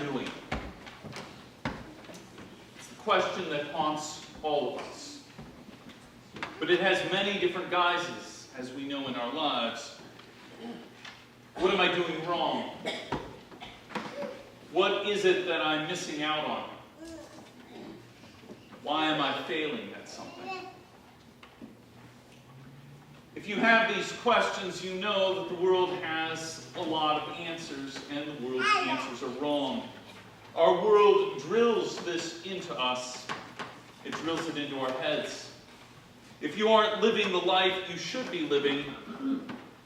doing? It's the question that haunts all of us. But it has many different guises, as we know in our lives. What am I doing wrong? What is it that I'm missing out on? Why am I failing at something? If you have these questions, you know that the world has a lot of answers, and the world's answers are wrong. Our world drills this into us. It drills it into our heads. If you aren't living the life you should be living,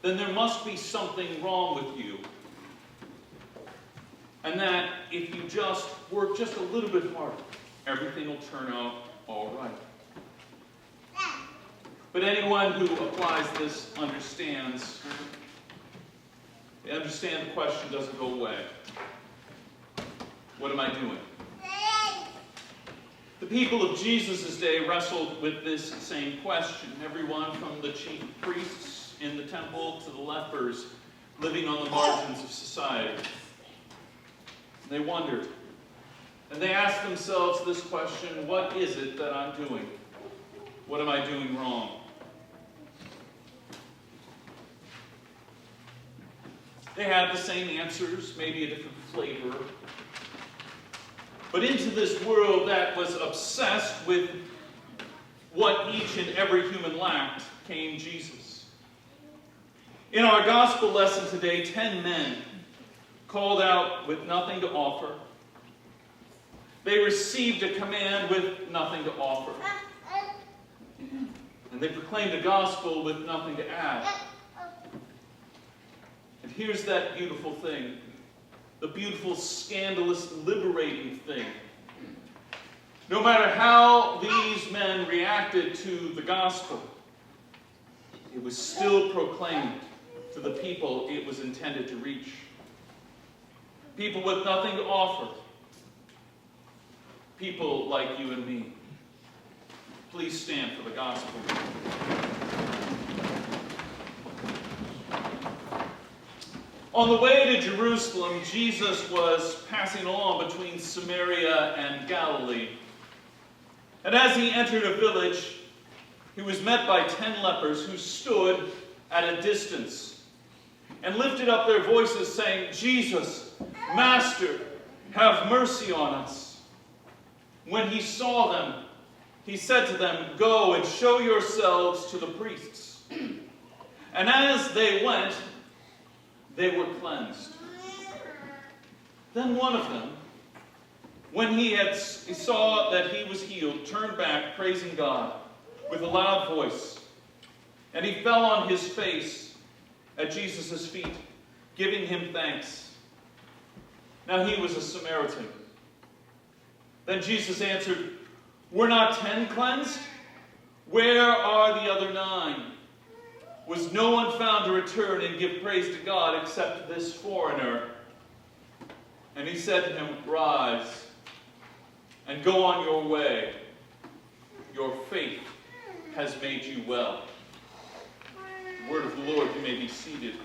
then there must be something wrong with you. And that if you just work just a little bit harder, everything will turn out all right. But anyone who applies this understands. They understand the question doesn't go away. What am I doing? The people of Jesus' day wrestled with this same question. Everyone from the chief priests in the temple to the lepers living on the margins of society. They wondered. And they asked themselves this question, what is it that I'm doing? What am I doing wrong? They had the same answers, maybe a different flavor. But into this world that was obsessed with what each and every human lacked came Jesus. In our gospel lesson today, 10 men called out with nothing to offer. They received a command with nothing to offer. And they proclaimed a gospel with nothing to add. And here's that beautiful thing. The beautiful, scandalous, liberating thing. No matter how these men reacted to the gospel, it was still proclaimed to the people it was intended to reach. People with nothing to offer. People like you and me. Please stand for the gospel. On the way to Jerusalem, Jesus was passing along between Samaria and Galilee. And as he entered a village, he was met by 10 lepers who stood at a distance and lifted up their voices saying, Jesus, Master, have mercy on us. When he saw them, he said to them, go and show yourselves to the priests. And as they went, they were cleansed. Then one of them, when he saw that he was healed, turned back, praising God with a loud voice. And he fell on his face at Jesus' feet, giving him thanks. Now he was a Samaritan. Then Jesus answered, were not 10 cleansed? Where are the other 9? Was no one found to return and give praise to God except this foreigner? And he said to him, rise and go on your way. Your faith has made you well. Word of the Lord, you may be seated.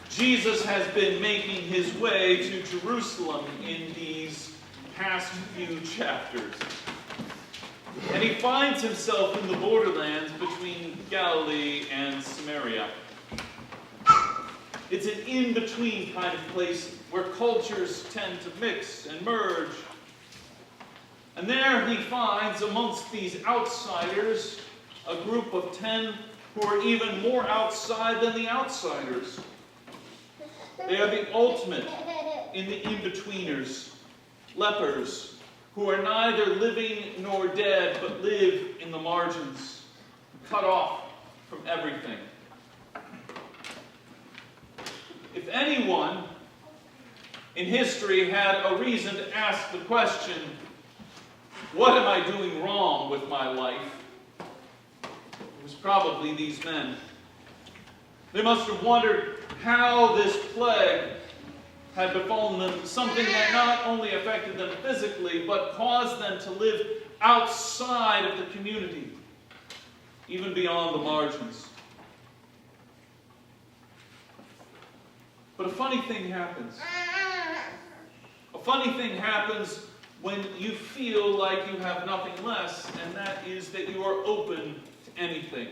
Jesus has been making his way to Jerusalem in these past few chapters. And he finds himself in the borderlands between Galilee and Samaria. It's an in-between kind of place where cultures tend to mix and merge. And there he finds amongst these outsiders a group of 10 who are even more outside than the outsiders. They are the ultimate in the in-betweeners, lepers, who are neither living nor dead, but live in the margins, cut off from everything. If anyone in history had a reason to ask the question, what am I doing wrong with my life? It was probably these men. They must have wondered how this plague had befallen them, something that not only affected them physically, but caused them to live outside of the community, even beyond the margins. But a funny thing happens. A funny thing happens when you feel like you have nothing less, and that is that you are open to anything.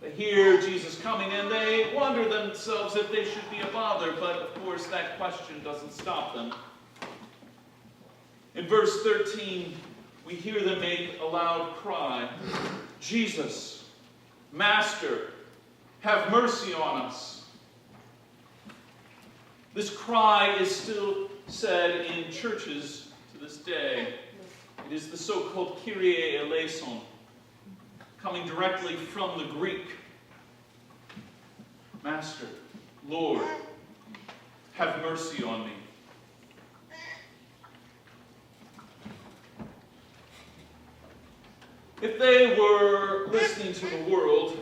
They hear Jesus coming and they wonder themselves if they should be a bother, but of course that question doesn't stop them. In verse 13, we hear them make a loud cry, "Jesus, Master, have mercy on us." This cry is still said in churches to this day. It is the so-called Kyrie eleison, coming directly from the Greek. Master, Lord, have mercy on me. If they were listening to the world,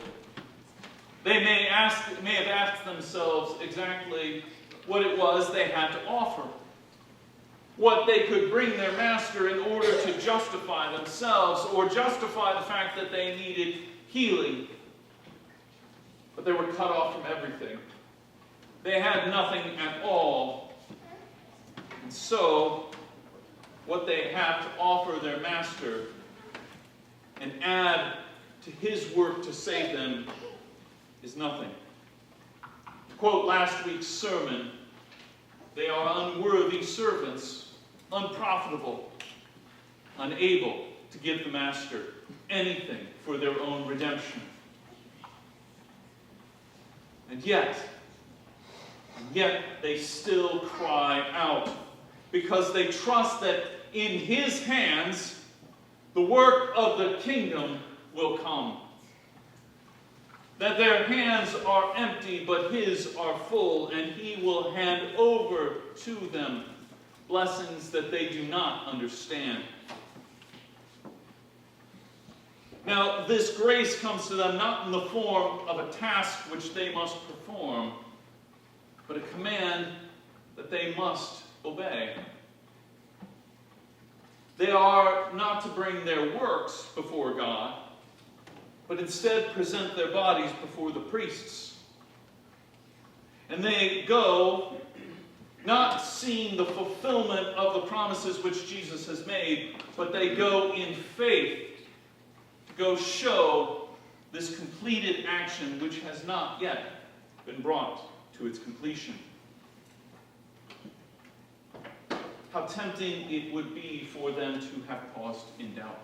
they may have asked themselves exactly what it was they had to offer, what they could bring their master in order to justify themselves or justify the fact that they needed healing. But they were cut off from everything. They had nothing at all. And so, what they have to offer their master and add to his work to save them is nothing. To quote last week's sermon, they are unworthy servants, unprofitable, unable to give the master anything for their own redemption. And yet they still cry out because they trust that in his hands the work of the kingdom will come. That their hands are empty, but his are full, and he will hand over to them blessings that they do not understand. Now, this grace comes to them not in the form of a task which they must perform, but a command that they must obey. They are not to bring their works before God, but instead present their bodies before the priests. And they go not seeing the fulfillment of the promises which Jesus has made, but they go in faith to go show this completed action which has not yet been brought to its completion. How tempting it would be for them to have paused in doubt.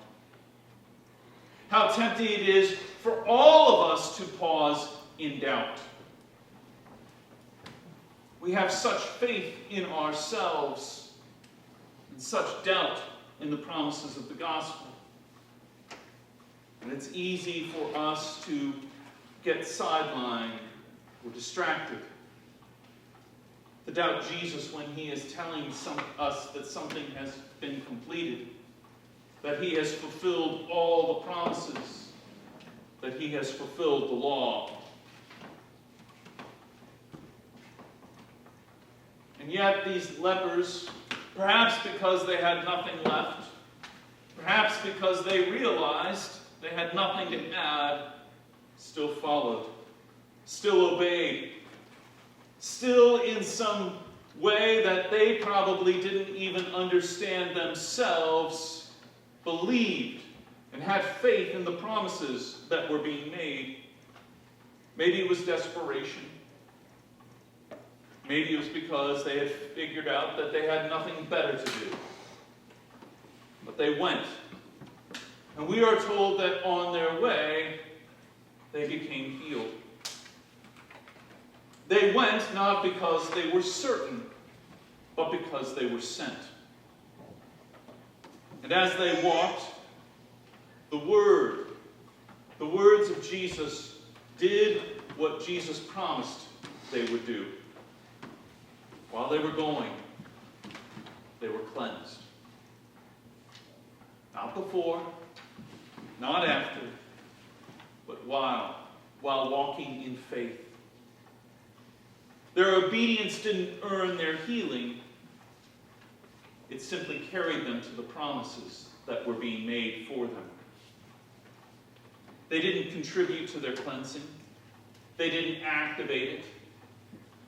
How tempting it is for all of us to pause in doubt. We have such faith in ourselves and such doubt in the promises of the gospel. And it's easy for us to get sidelined or distracted. To doubt Jesus when he is telling us that something has been completed, that he has fulfilled all the promises, that he has fulfilled the law. And yet these lepers, perhaps because they had nothing left, perhaps because they realized they had nothing to add, still followed, still obeyed, still in some way that they probably didn't even understand themselves, believed and had faith in the promises that were being made. Maybe it was desperation. Maybe it was because they had figured out that they had nothing better to do. But they went. And we are told that on their way, they became healed. They went not because they were certain, but because they were sent. And as they walked, the words of Jesus did what Jesus promised they would do. While they were going, they were cleansed. Not before, not after, but while walking in faith. Their obedience didn't earn their healing. It simply carried them to the promises that were being made for them. They didn't contribute to their cleansing. They didn't activate it.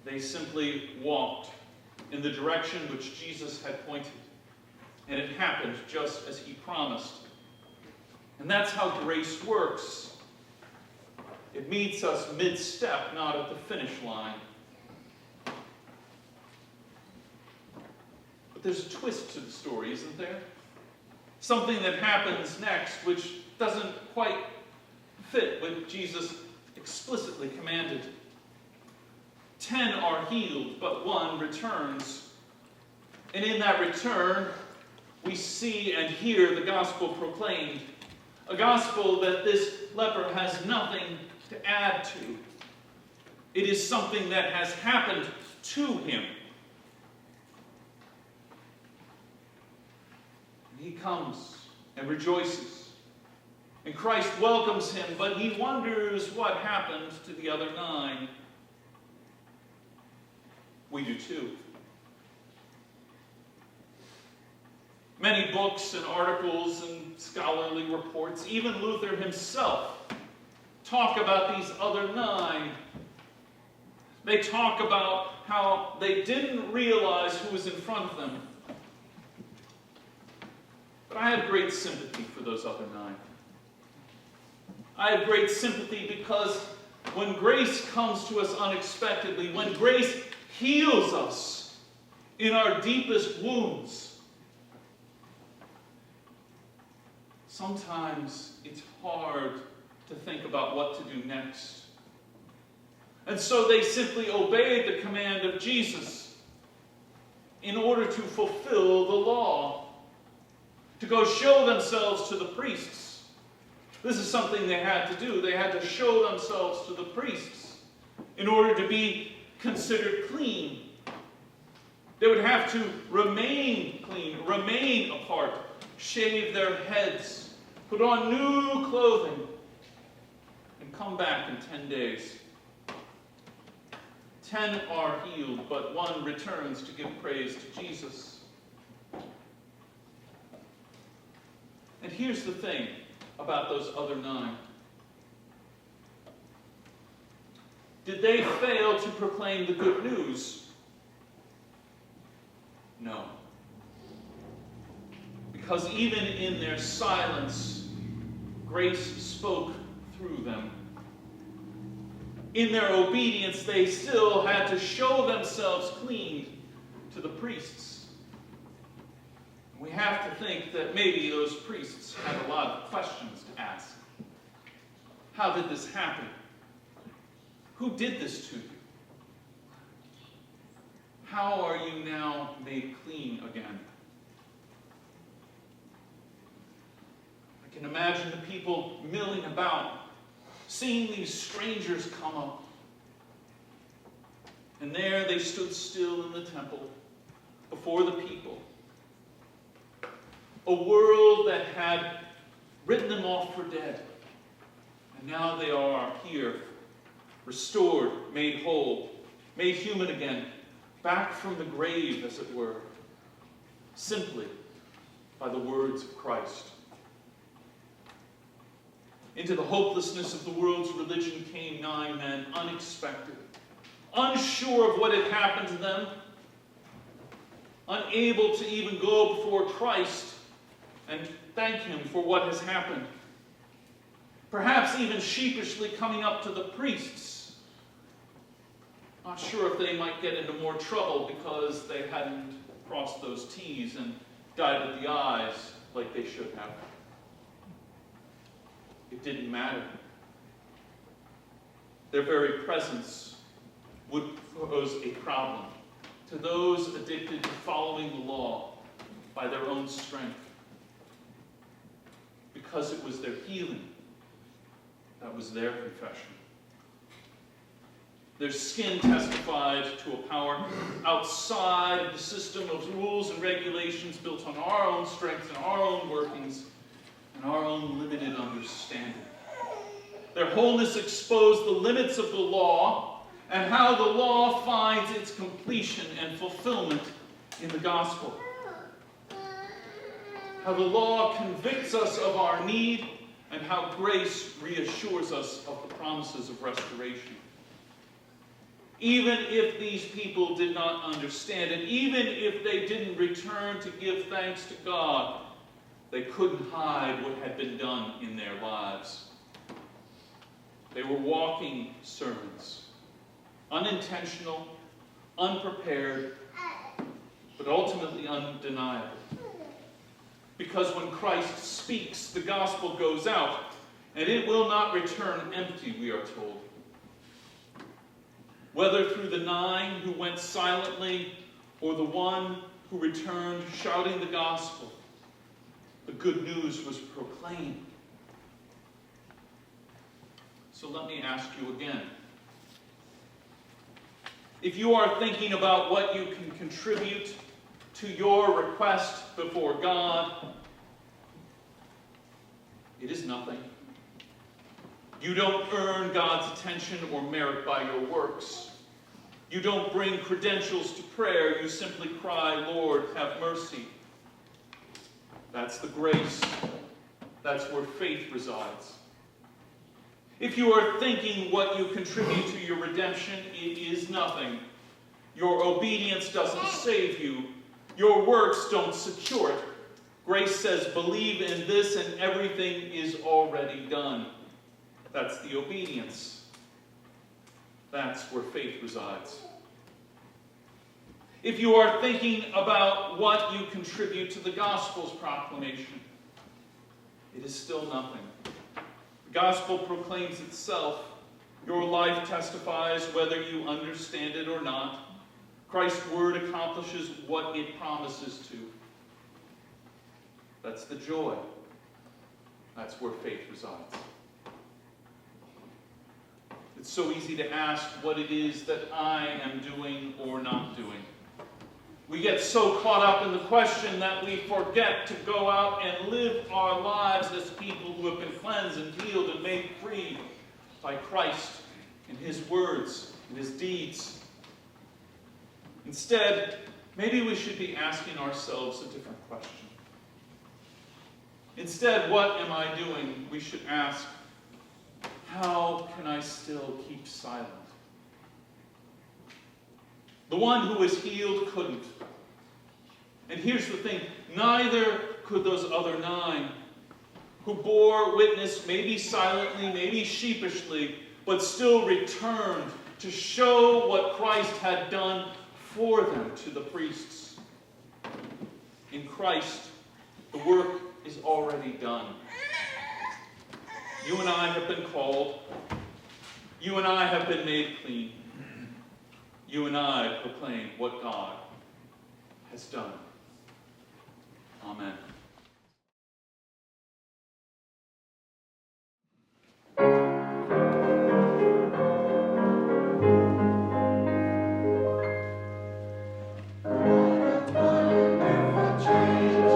They simply walked in the direction which Jesus had pointed. And it happened just as he promised. And that's how grace works. It meets us mid-step, not at the finish line. But there's a twist to the story, isn't there? Something that happens next which doesn't quite fit what Jesus explicitly commanded. 10 are healed, but 1 returns. And in that return, we see and hear the gospel proclaimed. A gospel that this leper has nothing to add to. It is something that has happened to him. And he comes and rejoices. And Christ welcomes him, but he wonders what happened to the other 9. We do too. Many books and articles and scholarly reports, even Luther himself, talk about these other 9. They talk about how they didn't realize who was in front of them. But I have great sympathy for those other 9. I have great sympathy because when grace comes to us unexpectedly, when grace heals us in our deepest wounds, sometimes it's hard to think about what to do next. And so they simply obeyed the command of Jesus in order to fulfill the law, to go show themselves to the priests. This is something they had to do. They had to show themselves to the priests in order to be considered clean. They would have to remain clean, remain apart, shave their heads, put on new clothing, and come back in 10 days. 10 are healed, but 1 returns to give praise to Jesus. And here's the thing about those other 9. Did they fail to proclaim the good news? No. Because even in their silence, grace spoke through them. In their obedience, they still had to show themselves clean to the priests. We have to think that maybe those priests had a lot of questions to ask. How did this happen? Who did this to you? How are you now made clean again? I can imagine the people milling about, seeing these strangers come up. And there they stood still in the temple before the people. A world that had written them off for dead. And now they are here, restored, made whole, made human again, back from the grave, as it were, simply by the words of Christ. Into the hopelessness of the world's religion came 9 men, unexpected, unsure of what had happened to them, unable to even go before Christ and thank him for what has happened. Perhaps even sheepishly coming up to the priests, not sure if they might get into more trouble because they hadn't crossed those T's and dotted the I's like they should have. It didn't matter. Their very presence would pose a problem to those addicted to following the law by their own strength. Because it was their healing. That was their confession. Their skin testified to a power outside of the system of rules and regulations built on our own strength and our own workings and our own limited understanding. Their wholeness exposed the limits of the law and how the law finds its completion and fulfillment in the gospel. How the law convicts us of our need, and how grace reassures us of the promises of restoration. Even if these people did not understand it, even if they didn't return to give thanks to God, they couldn't hide what had been done in their lives. They were walking sermons, unintentional, unprepared, but ultimately undeniable. Because when Christ speaks, the gospel goes out, and it will not return empty, we are told. Whether through the 9 who went silently, or the one who returned shouting the gospel, the good news was proclaimed. So let me ask you again. If you are thinking about what you can contribute to your request before God, it is nothing. You don't earn God's attention or merit by your works. You don't bring credentials to prayer. You simply cry, Lord, have mercy. That's the grace. That's where faith resides. If you are thinking what you contribute to your redemption, it is nothing. Your obedience doesn't save you. Your works don't secure it. Grace says, believe in this and everything is already done. That's the obedience. That's where faith resides. If you are thinking about what you contribute to the gospel's proclamation, it is still nothing. The gospel proclaims itself. Your life testifies whether you understand it or not. Christ's word accomplishes what it promises to. That's the joy. That's where faith resides. It's so easy to ask what it is that I am doing or not doing. We get so caught up in the question that we forget to go out and live our lives as people who have been cleansed and healed and made free by Christ and His words and His deeds. Instead, maybe we should be asking ourselves a different question. Instead, what am I doing? We should ask, how can I still keep silent? The one who was healed couldn't. And here's the thing, neither could those other 9 who bore witness, maybe silently, maybe sheepishly, but still returned to show what Christ had done for them to the priests. In Christ, the work is already done. You and I have been called. You and I have been made clean. You and I proclaim what God has done. Amen. Jesus.